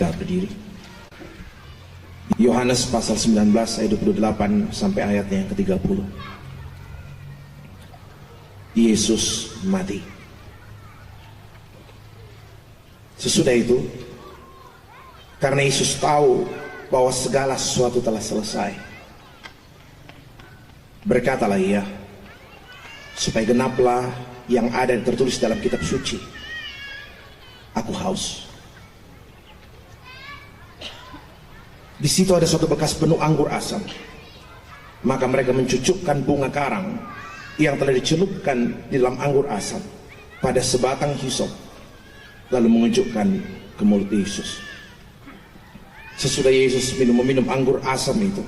Kita berdiri. Yohanes pasal 19 ayat 28 sampai ayatnya yang ke-30. Yesus mati. Sesudah itu, karena Yesus tahu bahwa segala sesuatu telah selesai, berkatalah ia, supaya genaplah yang ada tertulis dalam kitab suci, aku haus. Di situ ada suatu bekas penuh anggur asam. Maka mereka mencucukkan bunga karang yang telah dicelupkan di dalam anggur asam pada sebatang hisop, lalu menunjukkan ke mulut Yesus. Sesudah Yesus meminum anggur asam itu,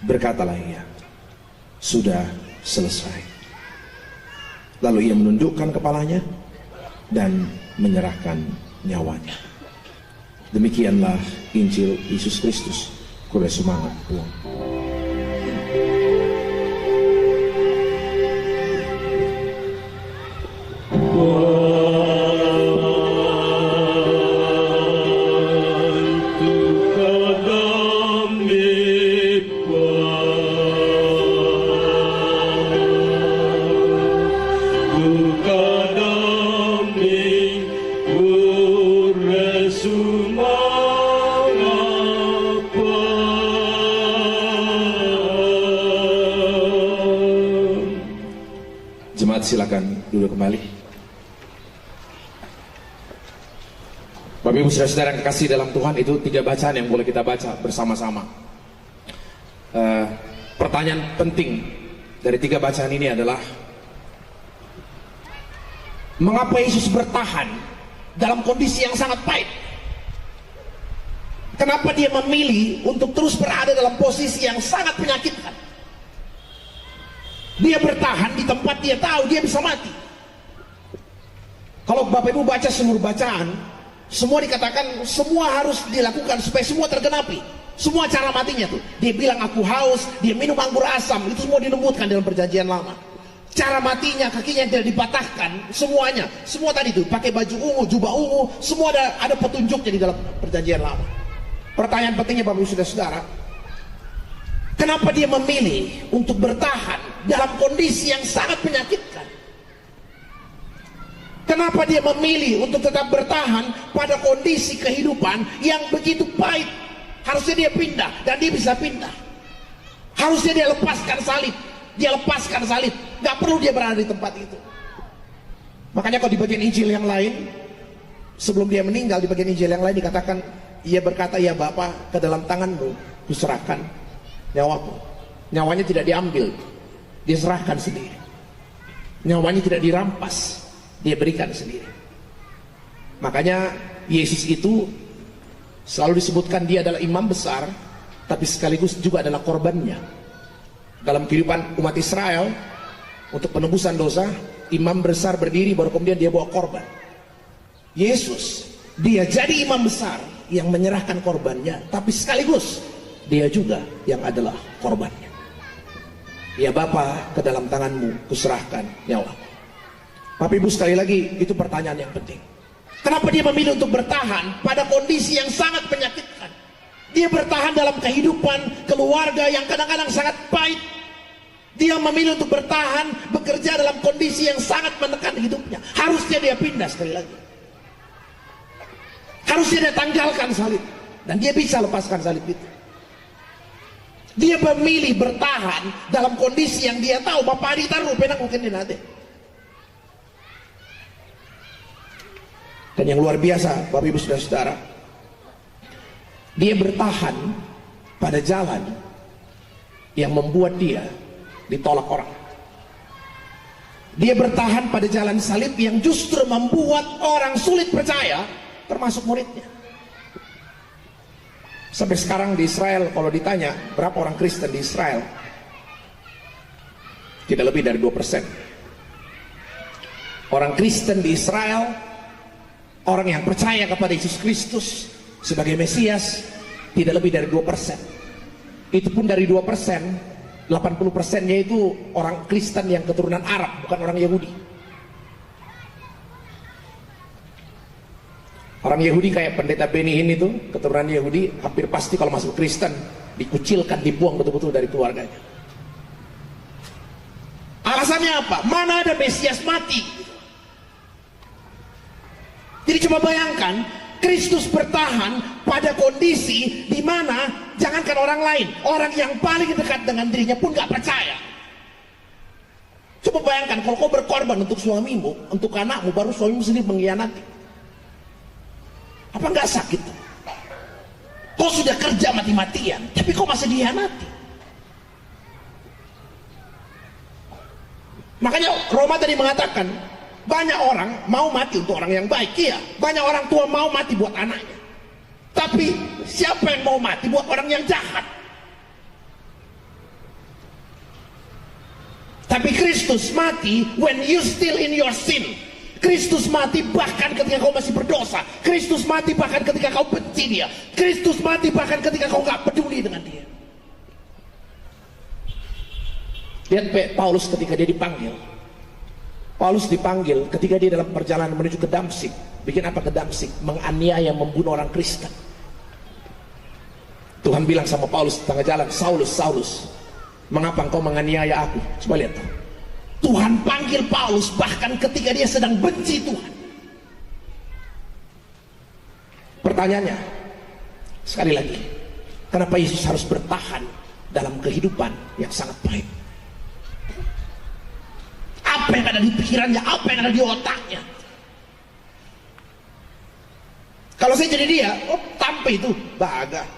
berkatalah ia, sudah selesai. Lalu ia menundukkan kepalanya dan menyerahkan nyawanya. Demikianlah Injil Yesus Kristus. Kuda semangat Tuhan. Silakan duduk kembali. Bapak Ibu Saudara-saudara yang kekasih dalam Tuhan, itu 3 bacaan yang boleh kita baca bersama-sama. Pertanyaan penting dari 3 bacaan ini adalah, mengapa Yesus bertahan dalam kondisi yang sangat pahit? Kenapa dia memilih untuk terus berada dalam posisi yang sangat menyakitkan? Dia bertahan di tempat dia tahu dia bisa mati. Kalau Bapak Ibu baca seluruh bacaan, semua dikatakan semua harus dilakukan supaya semua tergenapi. Semua cara matinya tuh. Dia bilang aku haus, dia minum anggur asam, itu semua dilembutkan dalam perjanjian lama. Cara matinya, kakinya yang tidak dipatahkan, semuanya, semua tadi tuh pakai baju ungu, jubah ungu, semua ada petunjuknya di dalam perjanjian lama. Pertanyaan pentingnya Bapak Ibu Saudara-saudara, kenapa dia memilih untuk bertahan dalam kondisi yang sangat menyakitkan? Kenapa dia memilih untuk tetap bertahan pada kondisi kehidupan yang begitu pahit? Harusnya dia pindah, dan dia bisa pindah. Harusnya dia lepaskan salib. Dia lepaskan salib. Gak perlu dia berada di tempat itu. Makanya kalau di bagian Injil yang lain, sebelum dia meninggal, di bagian Injil yang lain dikatakan, ia berkata, ya Bapa, ke dalam tanganmu kuserahkan nyawaku. Nyawanya tidak diambil, dia serahkan sendiri. Nyawanya tidak dirampas, dia berikan sendiri. Makanya Yesus itu selalu disebutkan dia adalah imam besar, tapi sekaligus juga adalah korbannya. Dalam kehidupan umat Israel, untuk penebusan dosa, imam besar berdiri, baru kemudian dia bawa korban. Yesus, dia jadi imam besar yang menyerahkan korbannya, tapi sekaligus dia juga yang adalah korbannya. Ya Bapa, ke dalam tanganmu kuserahkan nyawaku. Bapak Ibu, sekali lagi, itu pertanyaan yang penting. Kenapa dia memilih untuk bertahan pada kondisi yang sangat menyakitkan? Dia bertahan dalam kehidupan keluarga yang kadang-kadang sangat pahit. Dia memilih untuk bertahan, bekerja dalam kondisi yang sangat menekan hidupnya. Harusnya dia pindah, sekali lagi. Harusnya dia tanggalkan salib, dan dia bisa lepaskan salib itu. Dia memilih bertahan dalam kondisi yang dia tahu Bapak Adi taruh penang mungkin dinate. Dan yang luar biasa Bapak Ibu Saudara-saudara, dia bertahan pada jalan yang membuat dia ditolak orang. Dia bertahan pada jalan salib yang justru membuat orang sulit percaya, termasuk muridnya. Sampai sekarang di Israel, kalau ditanya berapa orang Kristen di Israel, tidak lebih dari 2%. Orang Kristen di Israel, orang yang percaya kepada Yesus Kristus sebagai Mesias, tidak lebih dari 2%. Itu pun dari 2%, 80%-nya itu orang Kristen yang keturunan Arab, bukan orang Yahudi. Orang Yahudi kayak pendeta Benny Hinn itu, keturunan Yahudi, hampir pasti kalau masuk Kristen dikucilkan, dibuang betul-betul dari keluarganya. Alasannya apa? Mana ada Mesias mati. Jadi coba bayangkan, Kristus bertahan pada kondisi di mana jangankan orang lain, orang yang paling dekat dengan dirinya pun gak percaya. Coba bayangkan kalau kau berkorban untuk suamimu, untuk anakmu, baru suamimu sendiri mengkhianati. Apa nggak sakit? Kau sudah kerja mati-matian, tapi kau masih dikhianati. Makanya Roma tadi mengatakan, banyak orang mau mati untuk orang yang baik. Iya, banyak orang tua mau mati buat anaknya. Tapi siapa yang mau mati buat orang yang jahat? Tapi Kristus mati when you still in your sin. Kristus mati bahkan ketika kau masih berdosa. Kristus mati bahkan ketika kau benci dia. Kristus mati bahkan ketika kau gak peduli dengan dia. Lihat Paulus ketika dia dipanggil. Paulus dipanggil ketika dia dalam perjalanan menuju ke Damsik. Bikin apa ke Damsik? Menganiaya, membunuh orang Kristen. Tuhan bilang sama Paulus di tengah jalan, Saulus, Saulus, mengapa engkau menganiaya aku? Coba lihat. Tuhan panggil Paulus bahkan ketika dia sedang benci Tuhan. Pertanyaannya, sekali lagi, kenapa Yesus harus bertahan dalam kehidupan yang sangat pahit? Apa yang ada di pikirannya? Apa yang ada di otaknya? Kalau saya jadi dia, oh tampe itu bahagia.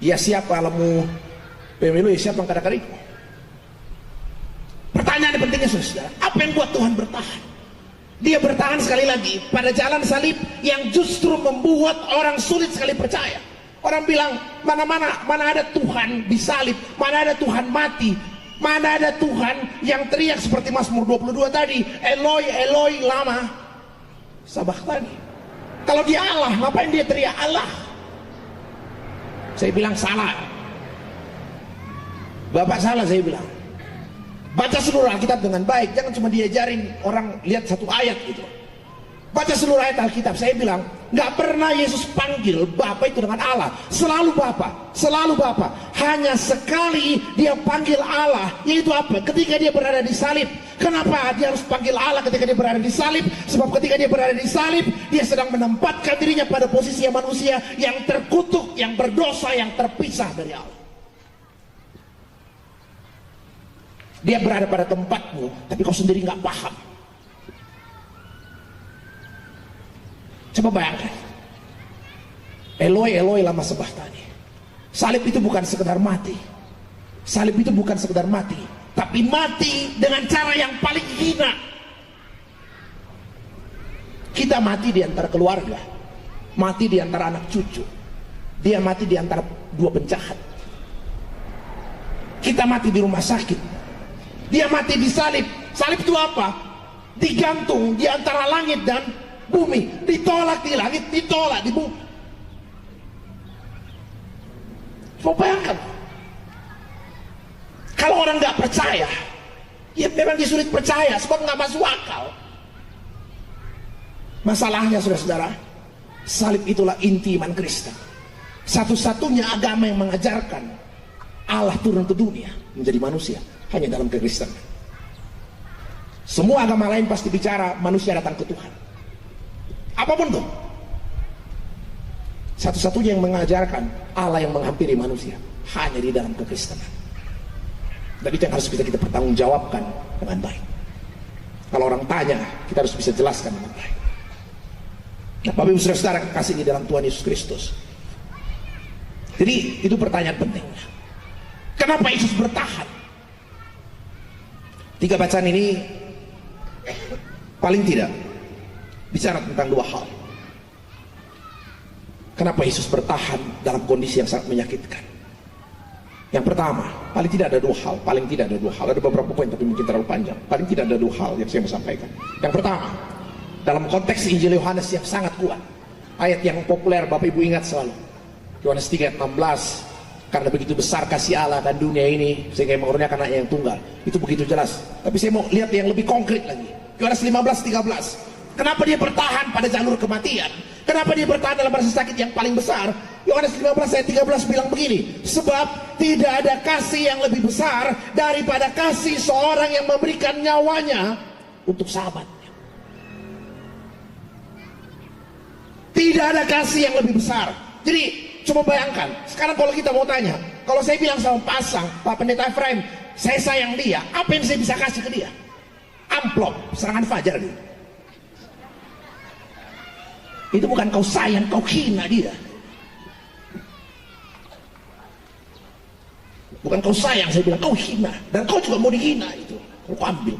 Ya siapa alamu pemilu, ya siapa yang kadang-kadang. Pertanyaan pentingnya saudara, apa yang buat Tuhan bertahan? Dia bertahan sekali lagi pada jalan salib yang justru membuat orang sulit sekali percaya. Orang bilang, mana ada Tuhan disalib, mana ada Tuhan mati, mana ada Tuhan yang teriak seperti Mazmur 22 tadi, Eloi, Eloi, lama sabachthani. Kalau dia Allah, ngapain dia teriak Allah? Saya bilang salah. Bapak salah, saya bilang. Baca seluruh Alkitab dengan baik, jangan cuma diajarin orang lihat satu ayat gitu. Baca seluruh ayat Alkitab. Saya bilang, nggak pernah Yesus panggil Bapa itu dengan Allah. Selalu Bapa, selalu Bapa. Hanya sekali dia panggil Allah, yaitu apa? Ketika dia berada di salib. Kenapa dia harus panggil Allah ketika dia berada di salib? Sebab ketika dia berada di salib, dia sedang menempatkan dirinya pada posisi manusia yang terkutuk, yang berdosa, yang terpisah dari Allah. Dia berada pada tempatmu, tapi kau sendiri nggak paham. Coba bayangkan, Eloi, Eloi, lama sabachthani. Salib itu bukan sekedar mati. Salib itu bukan sekedar mati, tapi mati dengan cara yang paling hina. Kita mati di antara keluarga, mati di antara anak cucu. Dia mati di antara dua penjahat. Kita mati di rumah sakit. Dia mati di salib. Salib itu apa? Digantung di antara langit dan bumi. Ditolak di langit, ditolak di bumi. Coba bayangkan. Kalau orang nggak percaya, ya memang dia sulit percaya sebab nggak masuk akal. Masalahnya saudara-saudara, salib itulah inti iman Kristen. Satu-satunya agama yang mengajarkan Allah turun ke dunia menjadi manusia hanya dalam kekristenan. Semua agama lain pasti bicara manusia datang ke Tuhan. Apapun tuh. Satu-satunya yang mengajarkan Allah yang menghampiri manusia hanya di dalam kekristenan. Dan itu yang harus kita pertanggungjawabkan dengan baik. Kalau orang tanya, kita harus bisa jelaskan dengan baik. Nah, Bapak Ibu Saudara kasih di dalam Tuhan Yesus Kristus. Jadi itu pertanyaan pentingnya. Kenapa Yesus bertahan? 3 bacaan ini paling tidak bicara tentang 2 hal. Kenapa Yesus bertahan dalam kondisi yang sangat menyakitkan? Yang pertama, paling tidak ada 2 hal. Paling tidak ada 2 hal. Ada beberapa poin tapi mungkin terlalu panjang. Paling tidak ada 2 hal yang saya mau sampaikan. Yang pertama, dalam konteks Injil Yohanes yang sangat kuat, ayat yang populer Bapak Ibu ingat selalu, Yohanes 3 ayat 16. Karena begitu besar kasih Allah dan dunia ini sehingga mengurniakan anaknya yang tunggal. Itu begitu jelas. Tapi saya mau lihat yang lebih konkret lagi. Yohanes 15:13. Kenapa dia bertahan pada jalur kematian? Kenapa dia bertahan dalam rasa sakit yang paling besar? Yohanes 15 ayat 13 bilang begini, sebab tidak ada kasih yang lebih besar daripada kasih seorang yang memberikan nyawanya untuk sahabatnya. Tidak ada kasih yang lebih besar. Jadi coba bayangkan, sekarang kalau kita mau tanya, kalau saya bilang sama pasang, Pak Pendeta Efraim, saya sayang dia, apa yang saya bisa kasih ke dia? Amplop serangan fajar dia. Itu bukan kau sayang, kau hina dia. Bukan kau sayang, saya bilang kau hina. Dan kau juga mau dihina itu. Kau ambil.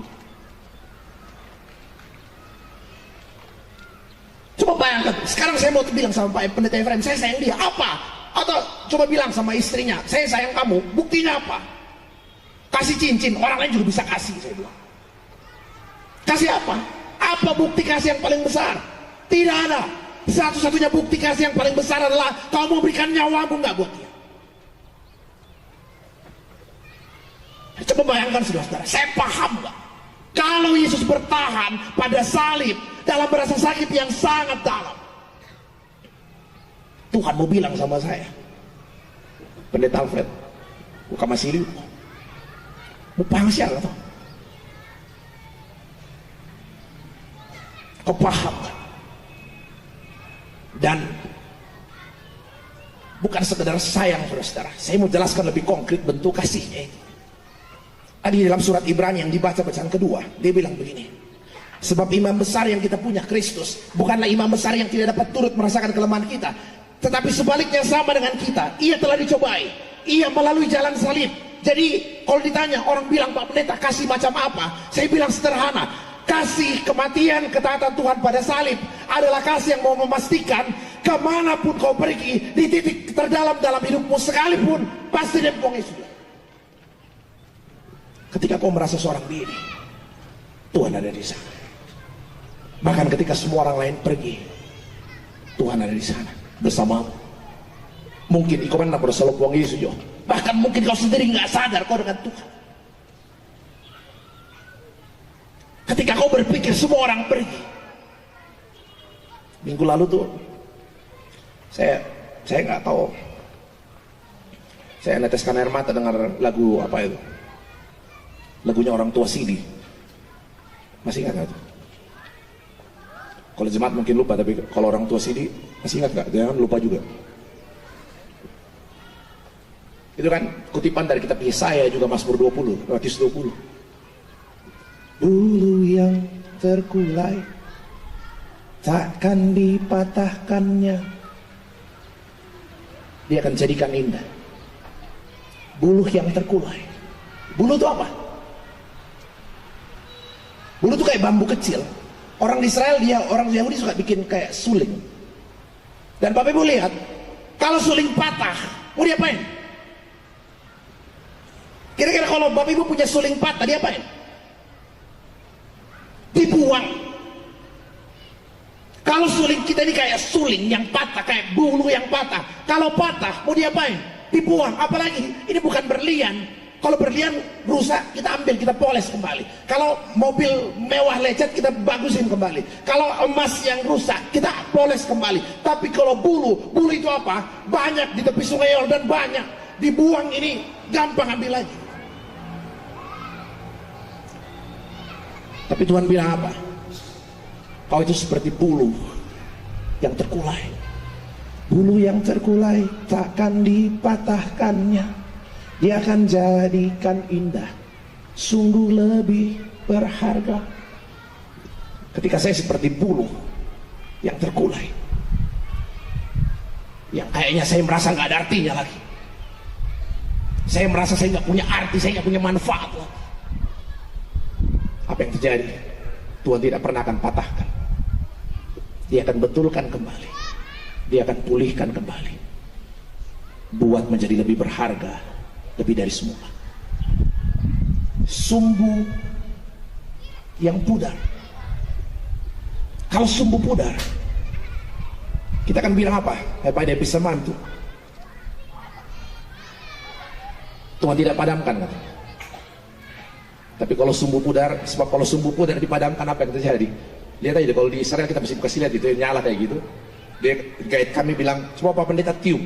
Coba bayangkan, sekarang saya mau bilang sama Pak Pendeta Efraim, saya sayang dia, apa? Atau coba bilang sama istrinya, saya sayang kamu, buktinya apa? Kasih cincin, orang lain juga bisa kasih, saya bilang. Kasih apa? Apa bukti kasih yang paling besar? Tidak ada. Satu-satunya bukti kasih yang paling besar adalah kau mau berikan nyawamu nggak buat dia. Coba bayangkan saudara, saya paham nggak? Kalau Yesus bertahan pada salib dalam rasa sakit yang sangat dalam, Tuhan mau bilang sama saya, Pendeta Alfred, bukan masih liu, mau pangsial atau? Kau paham gak? Dan bukan sekedar sayang saudara, saya mau jelaskan lebih konkret bentuk kasihnya itu. Tadi dalam surat Ibrani yang dibaca bacaan kedua, dia bilang begini, sebab imam besar yang kita punya, Kristus, bukanlah imam besar yang tidak dapat turut merasakan kelemahan kita, tetapi sebaliknya sama dengan kita, ia telah dicobai, ia melalui jalan salib. Jadi kalau ditanya orang bilang, Pak Pendeta kasih macam apa, saya bilang sederhana, kasih kematian ketaatan Tuhan pada salib adalah kasih yang mau memastikan kemanapun kau pergi, di titik terdalam dalam hidupmu sekalipun, pasti dia buang Yesus. Ketika kau merasa seorang diri, Tuhan ada di sana. Bahkan ketika semua orang lain pergi, Tuhan ada di sana bersamamu. Mungkin kau pernah berusaha buang Yesus, bahkan mungkin kau sendiri nggak sadar kau dengan Tuhan. Ketika kau berpikir semua orang pergi. Minggu lalu tuh saya nggak tahu, saya neteskan air mata dengar lagu apa itu, lagunya Orang Tua Sidi. Masih ingat nggak tuh? Kalau jemaat mungkin lupa, tapi kalau Orang Tua Sidi masih ingat nggak? Jangan lupa juga. Itu kan kutipan dari kitab Yesaya, juga Mazmur 20, 220. Bulu yang terkulai takkan dipatahkannya, dia akan jadikan indah. Bulu yang terkulai. Bulu itu apa? Bulu itu kayak bambu kecil. Orang Israel, orang Yahudi suka bikin kayak suling. Dan Bapak Ibu lihat, kalau suling patah, mau diapain? Kira-kira kalau Bapak Ibu punya suling patah, diapain? Dibuang. Kalau suling kita ini kayak suling yang patah, kayak bulu yang patah, kalau patah mau diapain? Dibuang. Apalagi ini bukan berlian. Kalau berlian rusak, kita ambil, kita poles kembali. Kalau mobil mewah lecet, kita bagusin kembali. Kalau emas yang rusak, kita poles kembali. Tapi kalau bulu itu apa? Banyak di tepi sungai Yordan, banyak. Dibuang ini gampang ambil lagi. Tapi Tuhan bilang apa? Kau itu seperti bulu yang terkulai. Bulu yang terkulai takkan dipatahkannya. Dia akan jadikan indah, sungguh lebih berharga. Ketika saya seperti bulu yang terkulai, yang kayaknya saya merasa nggak ada artinya lagi. Saya merasa saya nggak punya arti, saya nggak punya manfaat lagi. Apa yang terjadi? Tuhan tidak pernah akan patahkan. Dia akan betulkan kembali. Dia akan pulihkan kembali. Buat menjadi lebih berharga, lebih dari semua. Sumbu yang pudar. Kalau sumbu pudar, kita akan bilang apa? Apa dia bisa mantu? Tuhan tidak padamkan, kata. Tapi kalau sumbu pudar, sebab kalau sumbu pudar dipadamkan, apa yang terjadi? Lihat aja kalau di Israel kita mesti kasih lihat itu yang nyala kayak gitu. Dia guide kami bilang, coba Pak Pendeta tiup.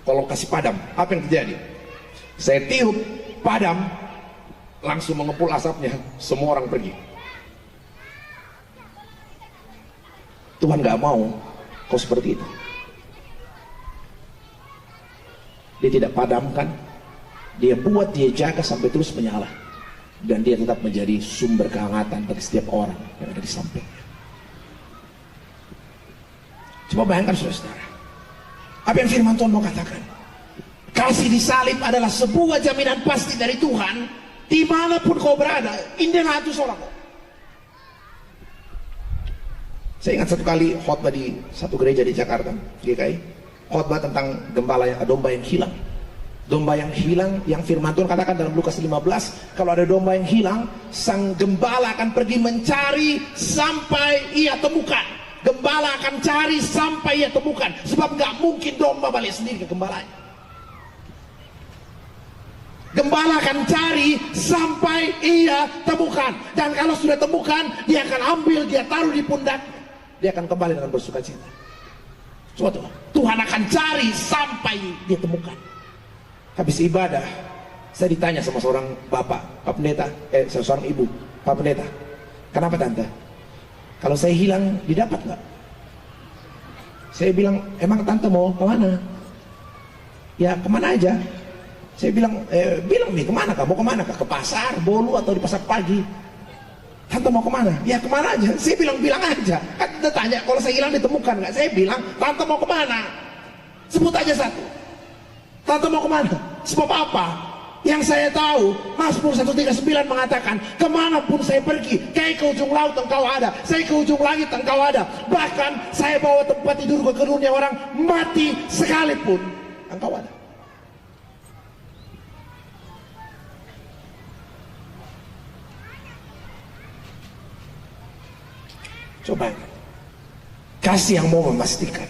Kalau kasih padam, apa yang terjadi? Saya tiup, padam, langsung mengepul asapnya, semua orang pergi. Tuhan gak mau kau seperti itu. Dia tidak padamkan, dia buat, dia jaga sampai terus menyala. Dan dia tetap menjadi sumber kehangatan bagi setiap orang yang ada di sampingnya. Coba bayangkan saudara, apa yang firman Tuhan mau katakan? Kasih di salib adalah sebuah jaminan pasti dari Tuhan, dimanapun kau berada, indah itu seorang kau. Saya ingat satu kali khotbah di satu gereja di Jakarta, GKI, khotbah tentang gembala yang domba yang hilang. Domba yang hilang, yang firman Tuhan katakan dalam Lukas 15, kalau ada domba yang hilang, sang gembala akan pergi mencari sampai ia temukan. Gembala akan cari sampai ia temukan, sebab gak mungkin domba balik sendiri ke gembalanya. Gembala akan cari sampai ia temukan, dan kalau sudah temukan, dia akan ambil, dia taruh di pundak, dia akan kembali dengan bersuka cita. Suatu Tuhan akan cari sampai dia temukan. Habis ibadah, saya ditanya sama seorang bapak, Pak Pendeta, seorang ibu, Pak Pendeta, kenapa tante? Kalau saya hilang, didapat nggak? Saya bilang, emang tante mau kemana? Ya kemana aja. Saya bilang, bilang nih kemana kak? Mau kemana kak? Ke pasar, Bolu atau di pasar pagi? Tante mau kemana? Ya kemana aja. Saya bilang aja. Kan tante tanya, kalau saya hilang ditemukan nggak? Saya bilang, tante mau kemana? Sebut aja satu. Tante mau kemana? Sebab apa? Yang saya tahu, Mazmur 139 mengatakan, kemanapun saya pergi, kayak ke ujung laut engkau ada, saya ke ujung langit engkau ada, bahkan saya bawa tempat tidur ke dunia orang mati sekalipun engkau ada. Coba kasih yang mau memastikan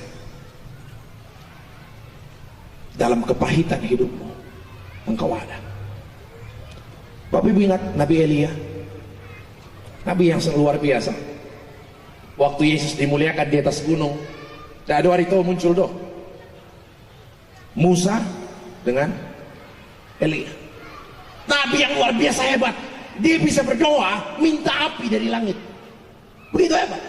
dalam kepahitan hidupmu engkau ada. Bapak Ibu ingat Nabi Elia, Nabi yang luar biasa. Waktu Yesus dimuliakan di atas gunung, ada dua hari itu muncul doh Musa dengan Elia. Nabi yang luar biasa hebat, dia bisa berdoa minta api dari langit. Begitu hebat.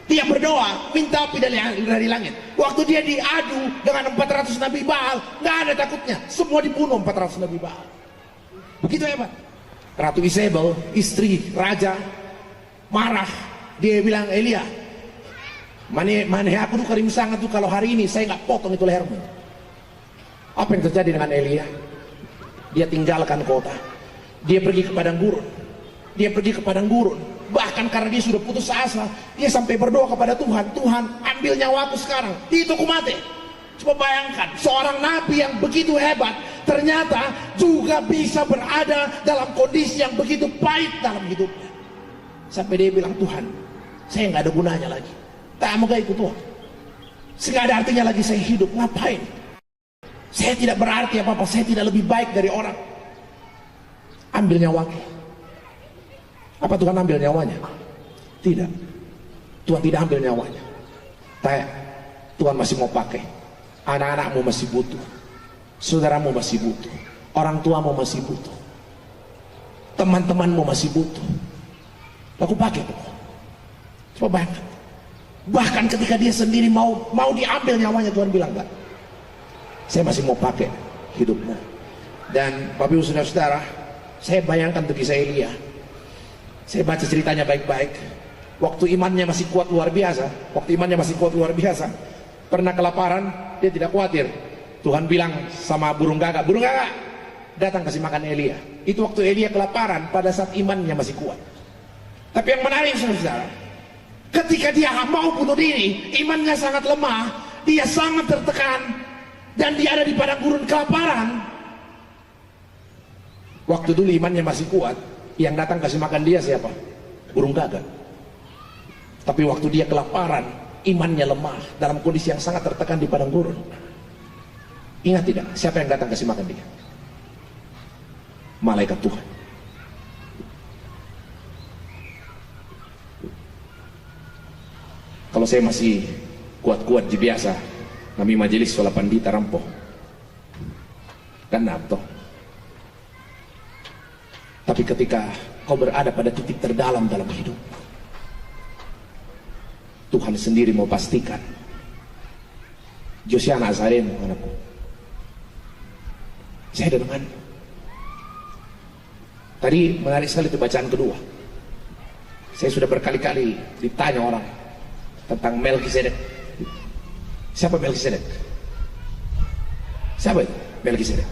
Dia berdoa minta api dari langit. Waktu dia diadu dengan 400 Nabi Baal, nggak ada takutnya, semua dibunuh 400 Nabi Baal. Begitu hebat. Ratu Isabel, istri raja, marah. Dia bilang, Elia, mana aku tuh karim sangat tuh kalau hari ini saya nggak potong itu lehermu. Apa yang terjadi dengan Elia? Dia tinggalkan kota, dia pergi ke padang gurun. Bahkan karena dia sudah putus asa, dia sampai berdoa kepada Tuhan, Tuhan ambil nyawaku sekarang, itu aku mati. Coba bayangkan, seorang nabi yang begitu hebat ternyata juga bisa berada dalam kondisi yang begitu pahit dalam hidupnya. Sampai dia bilang, Tuhan, saya nggak ada gunanya lagi, tak mau ikut Tuhan, nggak ada artinya lagi saya hidup, ngapain? Saya tidak berarti apa-apa, saya tidak lebih baik dari orang. Ambil nyawaku. Apa Tuhan ambil nyawanya? Tidak. Tuhan tidak ambil nyawanya. Tuhan masih mau pakai. Anak-anakmu masih butuh, saudaramu masih butuh, orang tuamu masih butuh, teman-temanmu masih butuh. Aku pakai tuh. Coba bayangkan. Bahkan ketika dia sendiri mau diambil nyawanya, Tuhan bilang enggak. Saya masih mau pakai hidupmu. Dan Bapak Ibu saudara-saudara, saya bayangkan tuh kisah Elia. Saya baca ceritanya baik-baik. Waktu imannya masih kuat luar biasa, pernah kelaparan, dia tidak khawatir. Tuhan bilang sama burung gagak, datang kasih makan Elia. Itu waktu Elia kelaparan, pada saat imannya masih kuat. Tapi yang menarik saudara, ketika dia mau bunuh diri, imannya sangat lemah, dia sangat tertekan, dan dia ada di padang gurun kelaparan. Waktu dulu imannya masih kuat, yang datang kasih makan dia siapa? Burung gagak. Tapi waktu dia kelaparan, imannya lemah, dalam kondisi yang sangat tertekan di padang gurun. Ingat tidak, siapa yang datang kasih makan dia? Malaikat Tuhan. Kalau saya masih kuat-kuat di biasa, kami majelis soal pandita rampoh. Kan napto. Tapi ketika kau berada pada titik terdalam dalam hidup, Tuhan sendiri mau pastikan. Josiana Azareno, anakku, saya dengan tadi menarik sekali itu bacaan kedua. Saya sudah berkali-kali ditanya orang tentang Melkisedek. Siapa Melkisedek? Siapa itu Melkisedek?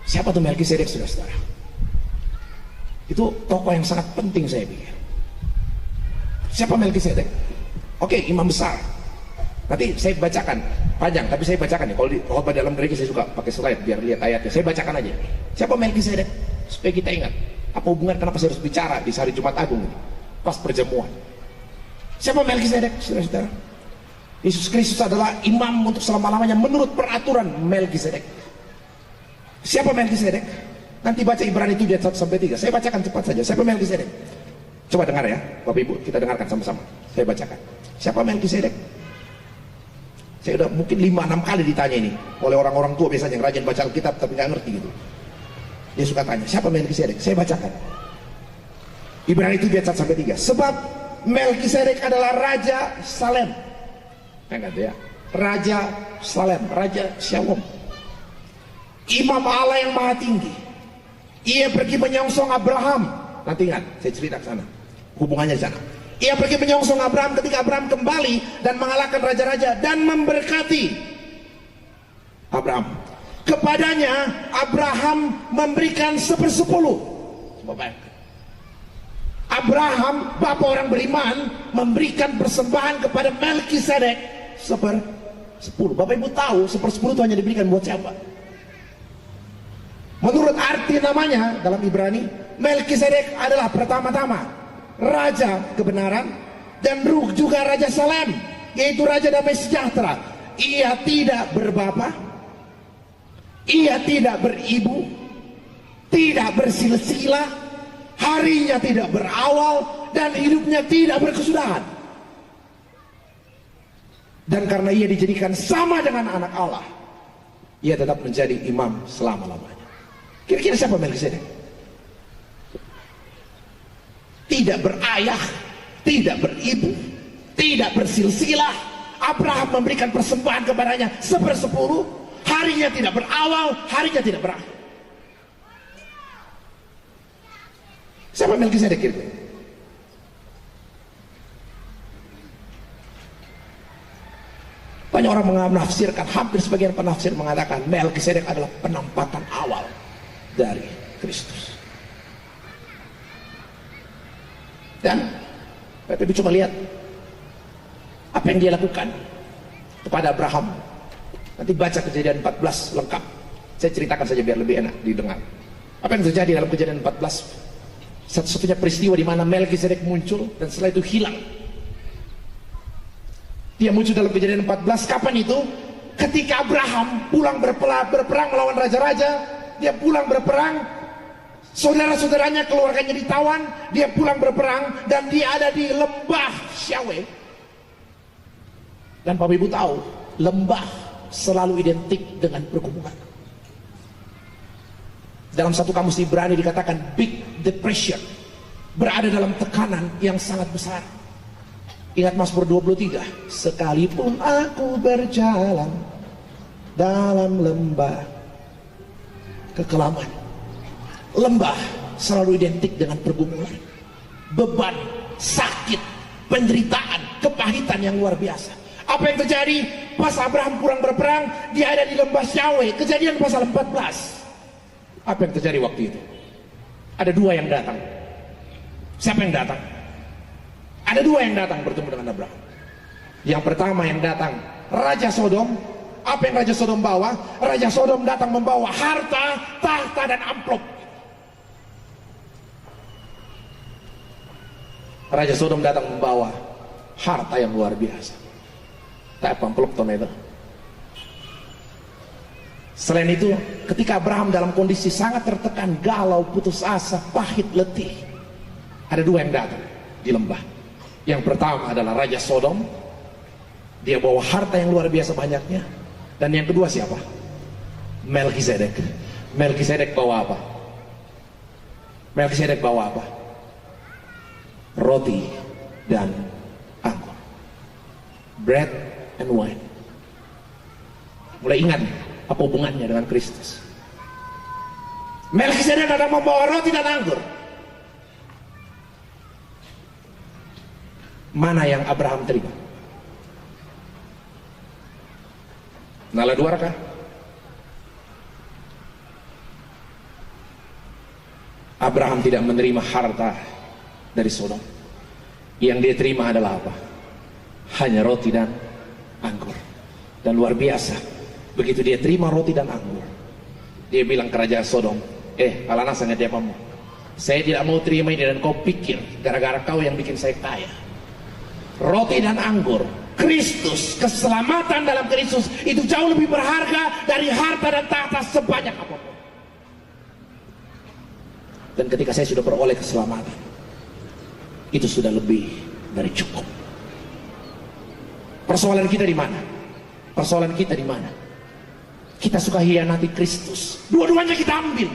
Siapa tuh Melkisedek, saudara-saudara? Itu tokoh yang sangat penting saya pikir. Siapa Melkisedek? Oke, imam besar. Nanti saya bacakan panjang, tapi saya bacakan ya. Kalau di khotbah dalam gereja saya suka pakai slide biar lihat ayatnya. Saya bacakan aja. Siapa Melkisedek? Supaya kita ingat apa hubungan kenapa saya harus bicara di hari Jumat Agung ini, pas perjamuan. Siapa Melkisedek, saudara-saudara? Yesus Kristus adalah imam untuk selama-lamanya menurut peraturan Melkisedek. Siapa Melkisedek? Nanti baca Ibrani 7 ayat 1 sampai 3. Saya bacakan cepat saja. Siapa Melkisedek? Coba dengar ya, Bapak Ibu, kita dengarkan sama-sama. Saya bacakan. Siapa Melkisedek? Saya udah mungkin 5-6 kali ditanya ini oleh orang-orang tua biasanya yang rajin baca Alkitab tapi nggak ngerti gitu. Dia suka tanya, siapa Melkisedek? Saya bacakan. Ibrani 7 ayat 1 sampai 3. Sebab Melkisedek adalah Raja Salem. Enggak ya? Raja Salem, Raja Shalom. Imam Allah yang maha tinggi. Ia pergi menyongsong Abraham. Nanti ingat, saya cerita ke sana. Hubungannya di sana. Ia pergi menyongsong Abraham ketika Abraham kembali dan mengalahkan raja-raja dan memberkati Abraham. Kepadanya Abraham memberikan 1/10. Abraham, bapak orang beriman, memberikan persembahan kepada Melkisedek 1/10. Bapak Ibu tahu 1/10 itu hanya diberikan buat siapa? Menurut arti namanya dalam Ibrani, Melkisedek adalah pertama-tama Raja kebenaran dan juga Raja Salem, yaitu Raja damai sejahtera. Ia tidak berbapa, ia tidak beribu, tidak bersilsilah, harinya tidak berawal, dan hidupnya tidak berkesudahan. Dan karena ia dijadikan sama dengan anak Allah, ia tetap menjadi imam selama-lamanya. Kira-kira siapa Melkisedek? Tidak berayah, tidak beribu, tidak bersilsilah. Abraham memberikan persembahan kepadanya 1/10. Harinya tidak berawal, harinya tidak berakhir. Siapa Melkisedek itu? Banyak orang menafsirkan, hampir sebagian penafsir mengatakan Melkisedek adalah penempatan awal dari Kristus. Dan Bapak Ibu coba lihat apa yang dia lakukan kepada Abraham. Nanti baca Kejadian 14 lengkap. Saya ceritakan saja biar lebih enak didengar. Apa yang terjadi dalam Kejadian 14? Satu-satunya peristiwa di mana Melkisedek muncul dan setelah itu hilang. Dia muncul dalam Kejadian 14. Kapan itu? Ketika Abraham pulang berperang melawan raja-raja. Dia pulang berperang, saudara-saudaranya, keluarganya ditawan. Dia pulang berperang dan dia ada di lembah Syawe. Dan Bapak Ibu tahu, lembah selalu identik dengan pergumulan. Dalam satu kamus Ibrani dikatakan big depression, berada dalam tekanan yang sangat besar. Ingat Mazmur 23, sekalipun aku berjalan dalam lembah kekelaman. Lembah selalu identik dengan pergumulan, beban, sakit, penderitaan, kepahitan yang luar biasa. Apa yang terjadi pas Abraham pulang berperang? Dia ada di lembah Syawe. Kejadian pasal 14. Apa yang terjadi waktu itu? Ada dua yang datang. Siapa yang datang? Ada dua yang datang bertemu dengan Abraham. Yang pertama yang datang, Raja Sodom. Apa yang Raja Sodom bawa? Raja Sodom datang membawa harta, tahta, dan amplop. Raja Sodom datang membawa harta yang luar biasa. Tak amplop ton itu. Selain itu, ketika Abraham dalam kondisi sangat tertekan, galau, putus asa, pahit, letih, ada dua yang datang. di lembah. Yang pertama adalah Raja Sodom. Dia bawa harta yang luar biasa banyaknya. Dan yang kedua siapa? Melkisedek. Melkisedek bawa apa? Melkisedek bawa apa? Roti dan anggur. Bread and wine. Mulai ingat apa hubungannya dengan Kristus? Melkisedek ada membawa roti dan anggur. Mana yang Abraham terima? Nala dua kah? Abraham tidak menerima harta dari Sodom. Yang dia terima adalah apa? Hanya roti dan anggur. Dan luar biasa, begitu dia terima roti dan anggur, dia bilang ke Raja Sodom, alana sangat dia pamu. Saya tidak mau terima ini dan kau pikir gara-gara kau yang bikin saya kaya. Roti dan anggur, Kristus, keselamatan dalam Kristus itu jauh lebih berharga dari harta dan tahta sebanyak apapun. Dan ketika saya sudah beroleh keselamatan, itu sudah lebih dari cukup. Persoalan kita di mana? Persoalan kita di mana? Kita suka hianati Kristus. Dua-duanya kita ambil.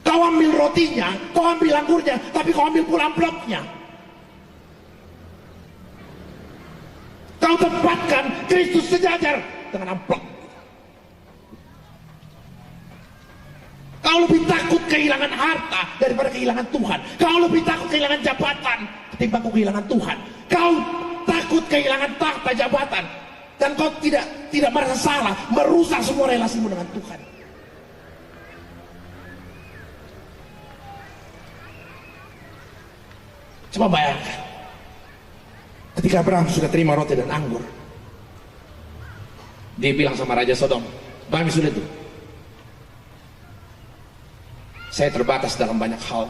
Kau ambil rotinya, kau ambil anggurnya, tapi kau ambil pula amplopnya. Kau tempatkan Kristus sejajar dengan amplop. Kau lebih takut kehilangan harta daripada kehilangan Tuhan. Kau lebih takut kehilangan jabatan ketimbang kau kehilangan Tuhan. Kau takut kehilangan tahta jabatan dan kau tidak merasa salah merusak semua relasimu dengan Tuhan. Coba bayangkan, ketika Abraham sudah terima roti dan anggur, dia bilang sama Raja Sodom, "Kami sudah itu. Saya terbatas dalam banyak hal.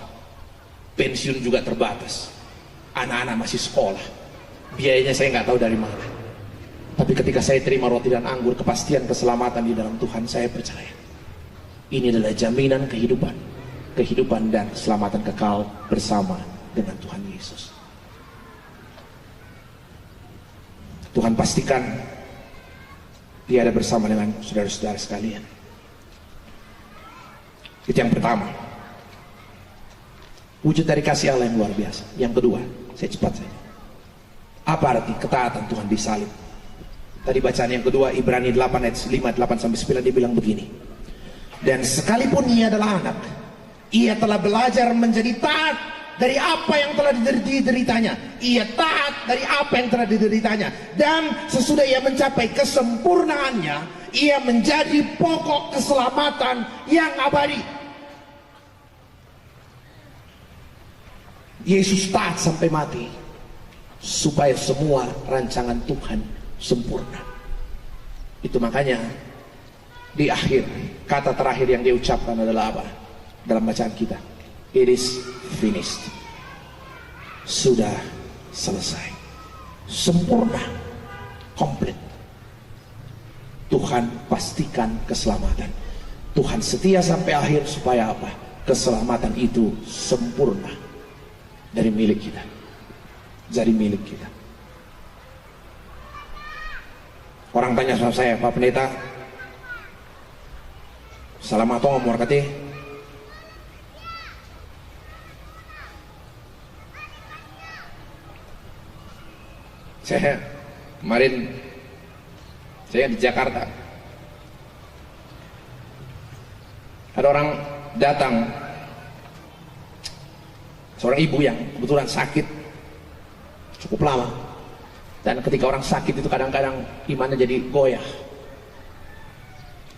Pensiun juga terbatas. Anak-anak masih sekolah. Biayanya saya nggak tahu dari mana. Tapi ketika saya terima roti dan anggur, kepastian keselamatan di dalam Tuhan, saya percaya. Ini adalah jaminan kehidupan. Kehidupan dan keselamatan kekal bersama dengan Tuhan Yesus." Tuhan pastikan dia ada bersama dengan saudara-saudara sekalian. Itu yang pertama, wujud dari kasih Allah yang luar biasa. Yang kedua, saya cepat saja, apa arti ketaatan Tuhan di salib? Tadi bacaan yang kedua, Ibrani 8 ayat 5, 8-9, dia bilang begini, dan sekalipun ia adalah anak, ia telah belajar menjadi taat dari apa yang telah dideritanya. Ia taat dari apa yang telah dideritanya, dan sesudah ia mencapai kesempurnaannya, ia menjadi pokok keselamatan yang abadi. Yesus taat sampai mati supaya semua rancangan Tuhan sempurna. Itu makanya di akhir, kata terakhir yang dia ucapkan adalah apa? Dalam bacaan kita, it is finished. Sudah selesai, sempurna, komplit. Tuhan pastikan keselamatan. Tuhan setia sampai akhir supaya apa? Keselamatan itu sempurna dari milik kita, jadi milik kita. Orang tanya sama saya, "Pak Pendeta, salam atau ngomong kate?" Saya kemarin saya di Jakarta, ada orang datang, seorang ibu yang kebetulan sakit cukup lama, dan ketika orang sakit itu kadang-kadang imannya jadi goyah.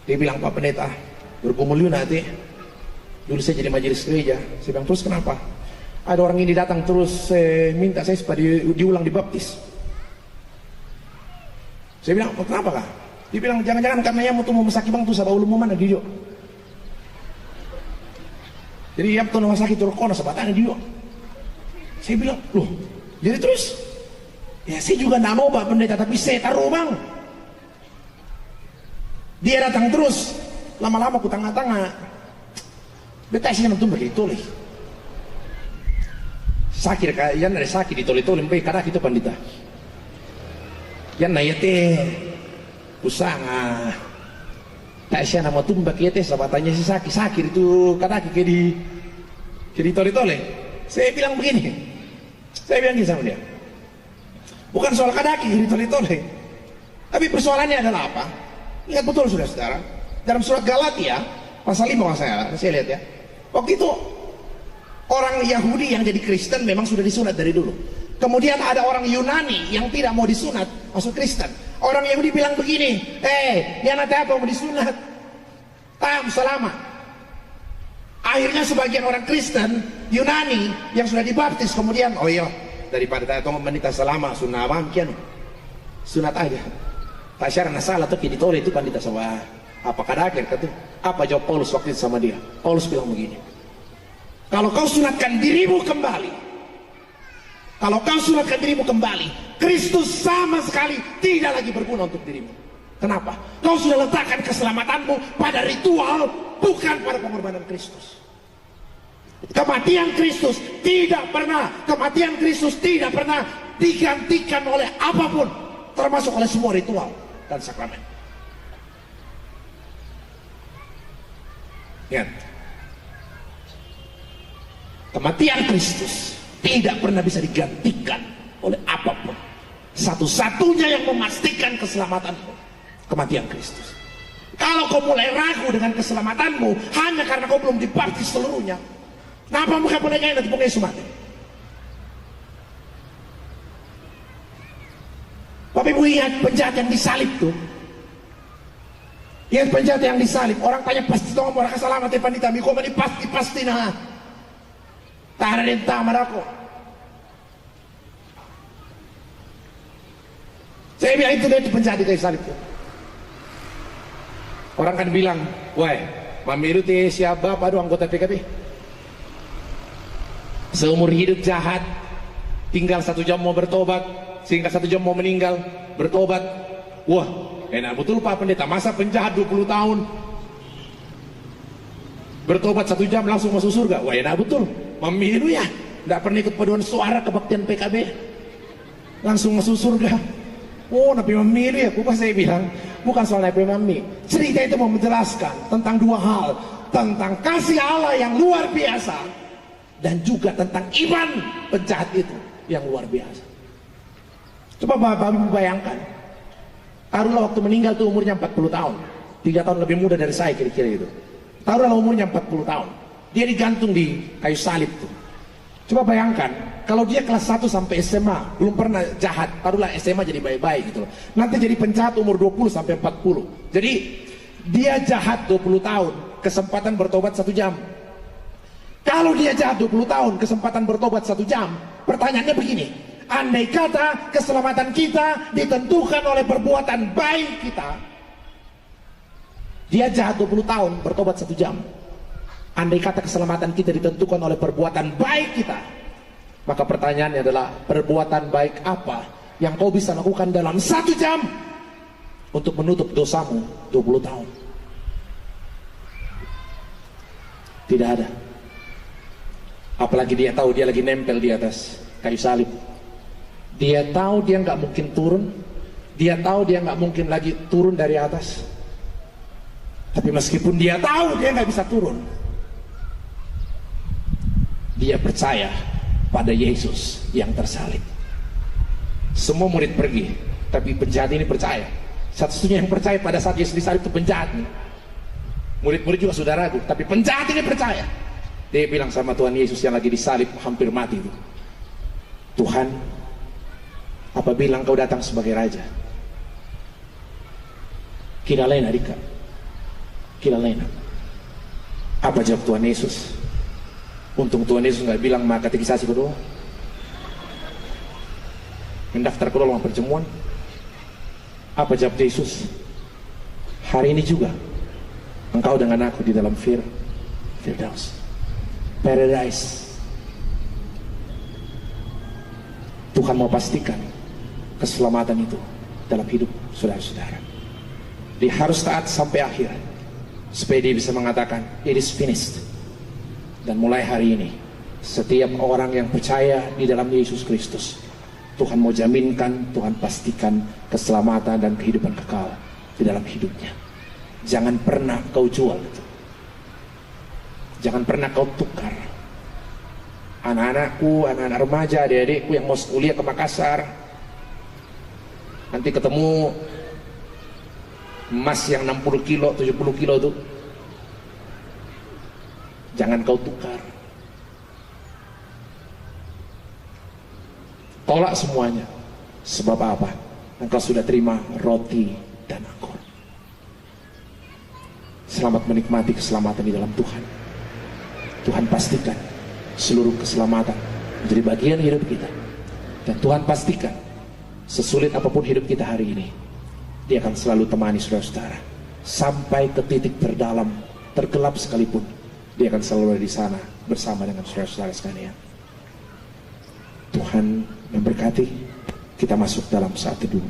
Dia bilang, "Pak Pendeta, bergumul nanti, dulu saya jadi majelis gereja." Saya bilang, "Terus kenapa?" "Ada orang ini datang terus minta saya supaya diulang dibaptis." Saya bilang, "Kenapa kah?" Dia bilang, "Jangan-jangan karena ya mau masaki bang tuh sabau lumum mana dia." Jadi ya tuh masaki turun kona sabatana dia. Saya bilang, "Loh, jadi terus?" "Ya saya juga nggak mau Pak Pendeta, tapi saya taruh bang." Dia datang terus, lama-lama ku tengah-tengah. Beta sih nonton begitu lih. Sakit yan ada sakit ditole-tole mpe kada itu pandita. Yan na yete usanga. Tak siya nama tumbak yete sahabatannya si sakit itu kada ke di ditole-tole. Saya bilang begini. Saya bilang gini sama dia. Bukan soal kadaki ditole-tole. Tapi persoalannya adalah apa? Ingat betul saudara-saudara. Dalam surat Galatia pasal 5 kalau saya lihat ya. Waktu itu orang Yahudi yang jadi Kristen memang sudah disunat dari dulu. Kemudian ada orang Yunani yang tidak mau disunat masuk Kristen. Orang Yahudi bilang begini, dia nanti apa mau disunat? Selama. Akhirnya sebagian orang Kristen Yunani yang sudah dibaptis kemudian, oh iya, daripada saya tunggu menita selama sunat kian, sunat aja. Tak syarana salah tuh ditolak itu pandita sama apa kadakir kata. Apa jawab Paulus waktu itu sama dia? Paulus bilang begini. Kalau kau sunatkan dirimu kembali, Kristus sama sekali tidak lagi berguna untuk dirimu. Kenapa? Kau sudah letakkan keselamatanmu pada ritual, bukan pada pengorbanan Kristus. Kematian Kristus tidak pernah digantikan oleh apapun, termasuk oleh semua ritual dan sakramen. Ingat. Kematian Kristus tidak pernah bisa digantikan oleh apapun. Satu-satunya yang memastikan keselamatanmu, kematian Kristus. Kalau kau mulai ragu dengan keselamatanmu hanya karena kau belum dibaptis seluruhnya, kenapa muka boleh kaya nanti pokoknya mati? Tapi ibu ingat penjahat yang disalib tuh. Ingat penjahat yang disalib. Orang tanya pasti dong orang kesalahan tapi pandita miko mani pasti nah. Tak ada rentang marako. Saya bilang itu dia penjahat di kayu salib tuh. Orang kan bilang, wah, mamiru teh siapa? Aduh anggota PKB. Seumur hidup jahat, tinggal 1 jam mau bertobat, sehingga 1 jam mau meninggal, bertobat. Wah, enak betul Pak Pendeta, masa penjahat 20 tahun bertobat 1 jam langsung masuk surga? Wah enak betul, memilu ya, tidak pernah ikut paduan suara kebaktian PKB, langsung masuk surga. Oh, Nabi memilih ya, bukan saya bilang, bukan soal Nabi memilih. Cerita itu mau menjelaskan tentang 2 hal, tentang kasih Allah yang luar biasa, dan juga tentang iman penjahat itu yang luar biasa. Coba Bapak bayangkan, taruhlah waktu meninggal tuh umurnya 40 tahun, 3 tahun lebih muda dari saya kira-kira itu. Taruhlah umurnya 40 tahun, dia digantung di kayu salib tuh. Coba bayangkan, kalau dia kelas 1 sampai SMA, belum pernah jahat, taruhlah SMA jadi baik-baik gitu loh. Nanti jadi penjahat umur 20 sampai 40. Jadi dia jahat 20 tahun, kesempatan bertobat 1 jam. Kalau dia jahat 20 tahun, kesempatan bertobat 1 jam, pertanyaannya begini, andai kata keselamatan kita ditentukan oleh perbuatan baik kita, dia jahat 20 tahun, bertobat 1 jam. Andai kata keselamatan kita ditentukan oleh perbuatan baik kita, maka pertanyaannya adalah, perbuatan baik apa yang kau bisa lakukan dalam 1 jam untuk menutup dosamu 20 tahun? Tidak ada. Apalagi dia tahu dia lagi nempel di atas kayu salib. Dia tahu dia nggak mungkin turun. Dia tahu dia nggak mungkin lagi turun dari atas. Tapi meskipun dia tahu dia nggak bisa turun, dia percaya pada Yesus yang tersalib. Semua murid pergi, tapi penjahat ini percaya. Satu-satunya yang percaya pada saat Yesus disalib itu penjahat nih. Murid-murid juga sudah ragu, tapi penjahat ini percaya. Dia bilang sama Tuhan Yesus yang lagi disalib hampir mati itu, Tuhan, apabila Engkau datang sebagai Raja, kira lain adika, kira lain. Apa jawab Tuhan Yesus? Untung Tuhan Yesus nggak bilang maka katekisasi kedua, mendaftar kedua ruang pertemuan. Apa jawab Yesus? Hari ini juga engkau dengan aku di dalam Firdaus, Paradise. Tuhan mau pastikan keselamatan itu dalam hidup saudara-saudara. Dia harus taat sampai akhir supaya dia bisa mengatakan it is finished. Dan mulai hari ini Setiap orang yang percaya di dalam Yesus Kristus, Tuhan mau jaminkan, Tuhan pastikan keselamatan dan kehidupan kekal di dalam hidupnya. Jangan pernah kau jual itu. Jangan pernah kau tukar. Anak-anakku, anak-anak remaja, adik-adikku yang mau kuliah ke Makassar, nanti ketemu emas yang 60 kilo, 70 kilo itu, jangan kau tukar. Tolak semuanya. Sebab apa? Engkau sudah terima roti dan anggur. Selamat menikmati keselamatan di dalam Tuhan. Tuhan pastikan seluruh keselamatan menjadi bagian hidup kita. Dan Tuhan pastikan sesulit apapun hidup kita hari ini, Dia akan selalu temani saudara-saudara. Sampai ke titik terdalam, tergelap sekalipun, Dia akan selalu ada di sana bersama dengan saudara-saudara sekalian. Tuhan memberkati. Kita masuk dalam saat teduh.